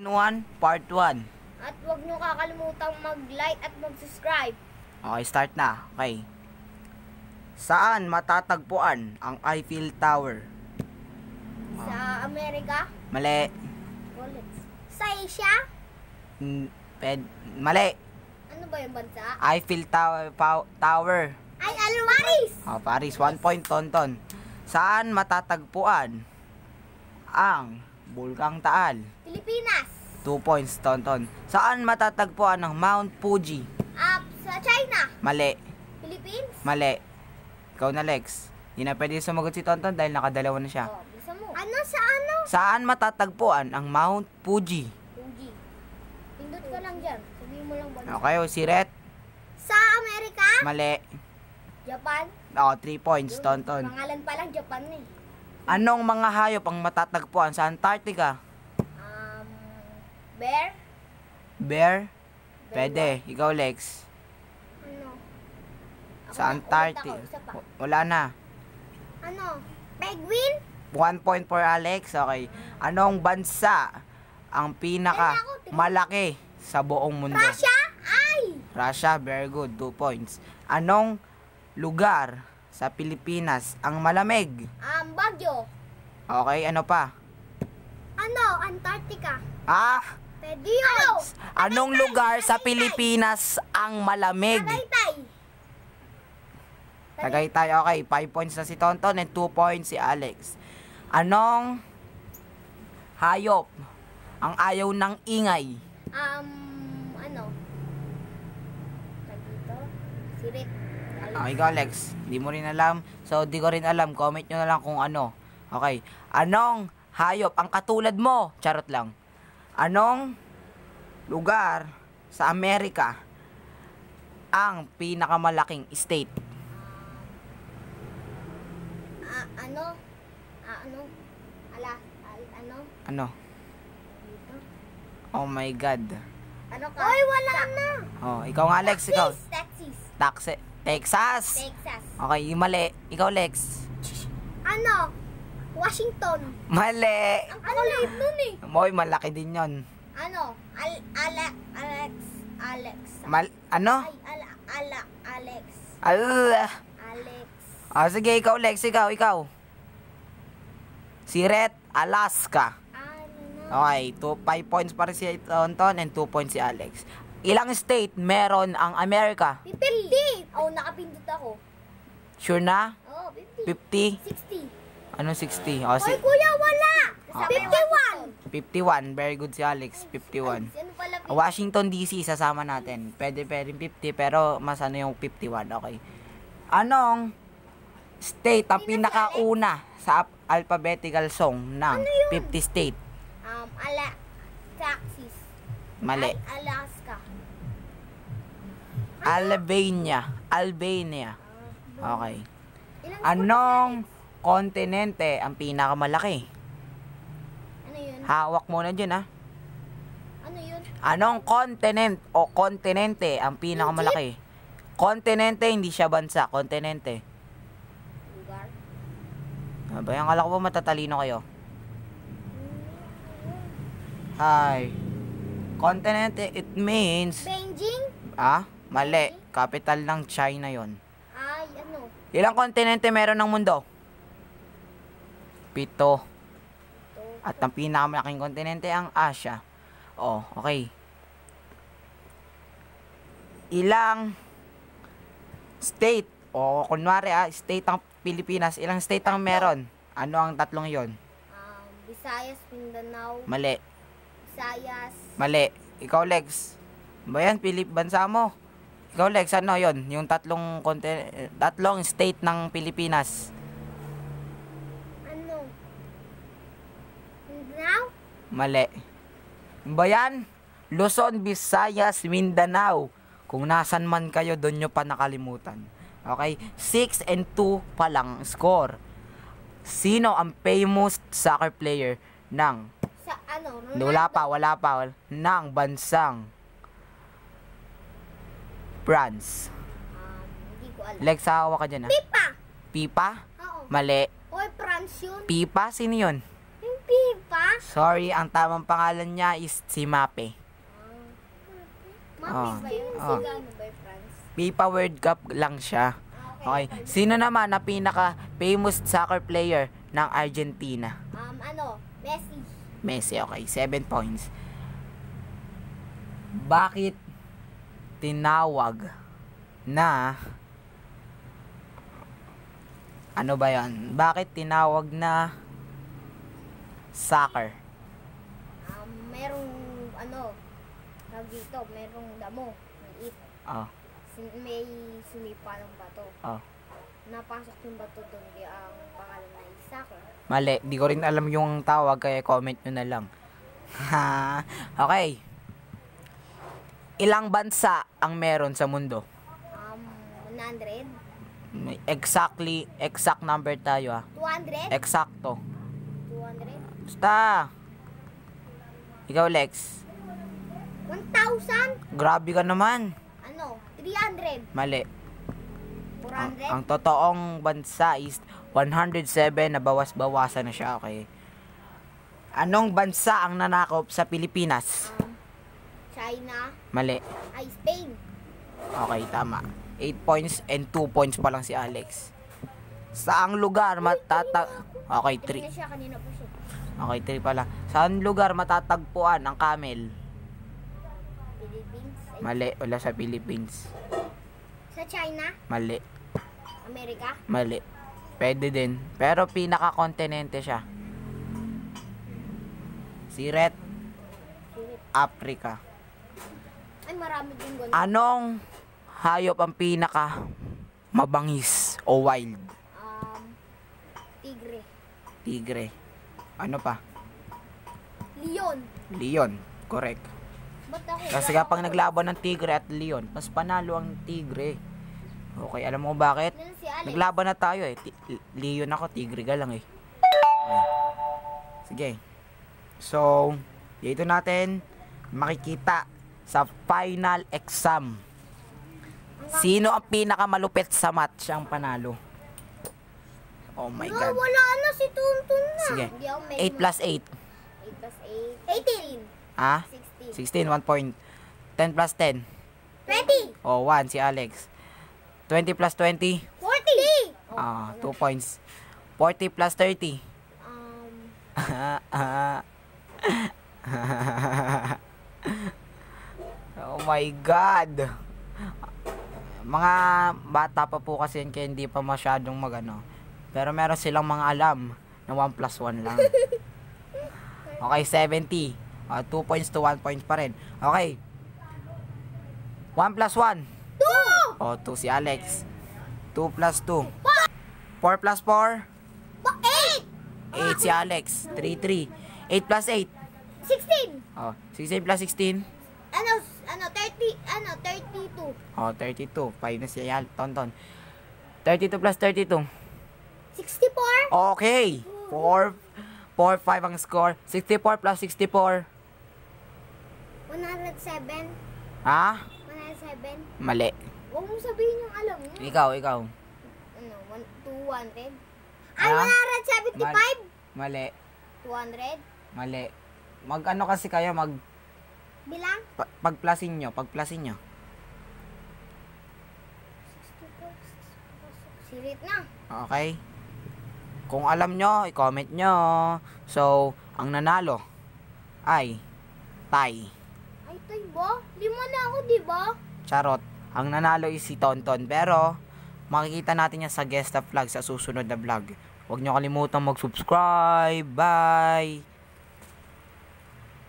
1, Part 1. At huwag nyo kakalimutang mag-like at mag-subscribe. Okay, start na. Okay. Saan matatagpuan ang Eiffel Tower? Sa Amerika? Mali. Ulit. Sa Asia? Mali. Ano ba yung bansa? Eiffel Tower. Ay, Paris! Oh, Paris. 1 point, Tonton. Saan matatagpuan ang Bulkang Taal? Pilipinas. 2 points, Tonton. Saan matatagpuan ang Mount Fuji? Sa China. Mali. Philippines? Mali. Ikaw na, Lex. Hindi na pwede sumagot si Tonton dahil nakadalawa na siya. Oh, bisa mo. Ano sa ano? Saan matatagpuan ang Mount Fuji? Fuji. Pindot ka lang dyan. Sabihin mo lang bansa. Okay, si Ret. Sa Amerika? Mali. Japan? Oh, 3 points, Tonton. Pangalan pa lang Japan eh. Anong mga hayop ang matatagpuan sa Antarctica? Bear? Bear? Pwede. Ikaw, Lex. Ano? Sa Antarctica. Isa pa. Wala na. Ano? Penguin? 1 point for Alex. Okay. Anong bansa ang pinaka malaki sa buong mundo? Russia? Ay! Russia. Very good. 2 points. Anong lugar sa Pilipinas ang malamig? Baguio. Okay. Ano pa? Ano? Antarctica. Pwede yun. Anong lugar sa Pilipinas ang malamig? Tagaytay. Tagaytay. Okay. 5 points na si Tonton and 2 points si Alex. Anong hayop ang ayaw ng ingay? Ano? Dito? Sirit. Okay, ikaw, Alex. Di mo rin alam. So, di ko rin alam. Comment nyo na lang kung ano. Okay. Anong hayop ang katulad mo? Charot lang. Anong lugar sa Amerika ang pinakamalaking state? Ano? Ano? Ano? Dito? Oh my God. Ano ka? Ay, wala na. Oh, ikaw nga, Alex. Ikaw. Texas. Texas. Okay, yung mali. Ikaw, Lex. Ano? Washington. Mali. Ang kulit nun eh. Moy, malaki din yon. Ano? Alex. Ano? Ay, Alex. Allah. Alex. Oh, sige, ikaw, Lex. Ikaw. Si Ret, Alaska. Okay, 5 points para si Tonton and 2 points si Alex. Ilang state meron ang Amerika? 50. Oh, nakapindot ako. Sure na? Oh, 50? 60. Anong 60? Oh, Hoy, kuya, wala. 51. 51. Very good si Alex. 51. Ano pala? Washington DC, sasama natin. Pwede rin 50, pero mas ano yung 51. Okay. Anong state ang pinakauna sa alphabetical song ng 50 state? Texas. Mali. Alaska. Albania. Okay. Anong kontinente ang pinakamalaki? Ano yun? Hawak mo na dyan, ha? Ano yun? Anong kontinente ang pinakamalaki? Kontinente, hindi siya bansa. Kontinente. Lugar? Bayan, kala ko ba matatalino kayo? Hi. Kontinente, it means... Beijing? Mali. Capital ng China yon. Ay, ano? Ilang kontinente meron ng mundo? 7. At ang pinakamalaking kontinente ang Asia. Oh, okay. Ilang state, kunwari state ang Pilipinas, ilang state ang meron? Ano ang tatlong yon? Visayas, Mindanao. Mali. Visayas. Mali. Ikaw, Lex. Bayan, bansa mo. Ikaw, Lex, ano yon? Yung tatlong state ng Pilipinas. Ano? Mindanao? Mali. Bayan, Luzon, Visayas, Mindanao. Kung nasan man kayo, doon nyo pa nakalimutan. Okay? 6 and 2 pa lang score. Sino ang famous soccer player ng... Sa ano? Wala pa. Ng bansang France. Hindi ko alam. Lex, hawa ka dyan, ha? Pipa! Pipa? Oo. Mali. Oy, France yun. Pipa? Sino yun? Yung FIFA? Sorry, ang tamang pangalan niya is si Mape. Mapis ba yun? Oh. Sigano ba yung France? FIFA World Cup lang siya. Okay. Sino naman na pinaka-famous soccer player ng Argentina? Messi. Messi, okay. 7 points. Bakit tinawag na ano ba yan? Bakit tinawag na soccer? Merong tawag dito, merong damo. May it. Oh, May sumipa ng bato. oh. Napasok yung bato doon, kaya ang pangalan na is soccer. Mali. Di ko rin alam yung tawag, kaya comment nyo na lang. Okay. Ilang bansa ang meron sa mundo? 100? Exact number tayo 200? Eksakto. 200? Basta. Ikaw, Lex. 1,000? Grabe ka naman. 300? Mali. 400? Ang totoong bansa is 107, na bawas-bawasan na siya, okay? Anong bansa ang nanakop sa Pilipinas? China? Mali. Ay, Spain. Okay, tama. 8 points and 2 points pa lang si Alex. Saang lugar Okay, 3. Kanina po siya. Okay, 3 pala. Saan lugar matatagpuan ang camel? Philippines? Mali, wala sa Philippines. Sa China? Mali, Amerika? mali. Pwede din. Pero pinaka-kontinente siya. Siret, Africa. Ay, marami din ganun. Anong hayop ang pinaka mabangis o wild? Tigre. Tigre. Ano pa? Leon. Leon. Correct. Ba't ako? Kasi kapag naglaban ng tigre at leon, mas panalo ang tigre. Okay, alam mo kung bakit? Yan si Alex. Naglaban na tayo eh. Leon ako, tigre ka lang eh. Okay. Sige. So, dito natin makikita sa final exam. Sino ang pinakamalupit sa math? Siya ang panalo. Oh my God. Wala na si Tuntun na. Sige. Hindi ako 8 plus 8. 8 plus 8. 18. Ah? 16. 16, 1 point. 10 plus 10. 20. Oh, 1 si Alex. 20 plus 20. 40. Ah, 2 points. 40 plus 30. Oh my God. Mga bata pa po kasi yan, kaya hindi pa masyadong magano. Pero meron silang mga alam na 1 plus 1 lang. Okay, 70. 2 points to 1 point pa rin. Okay. 1 plus 1. 2. Oh, 2 si Alex. 2 plus 2. 4 plus 4. 8. 8 si Alex. 3, 3. 8 plus 8. 16. Oh, 16 plus 16. 32. Oh, 32. 5 na si Tonton. 32 plus 32. 64. Okay. 4, 5 ang score. 64 plus 64. 107. Ha? 107. Mali. Huwag mo sabihin yung alam mo. Ikaw. 200. Ay, Ha? 175. Mali. 200. Mali. Mag-ano kasi kayo, Bilang? pagplasin nyo. Sirit na. Okay? Kung alam nyo, i-comment nyo. So, ang nanalo ay Tay. Ay, tayo ba? 5 na ako, di ba? Charot. Ang nanalo is si Tonton. Pero, makikita natin yan sa guest vlog sa susunod na vlog. Huwag nyo kalimutang mag-subscribe. Bye!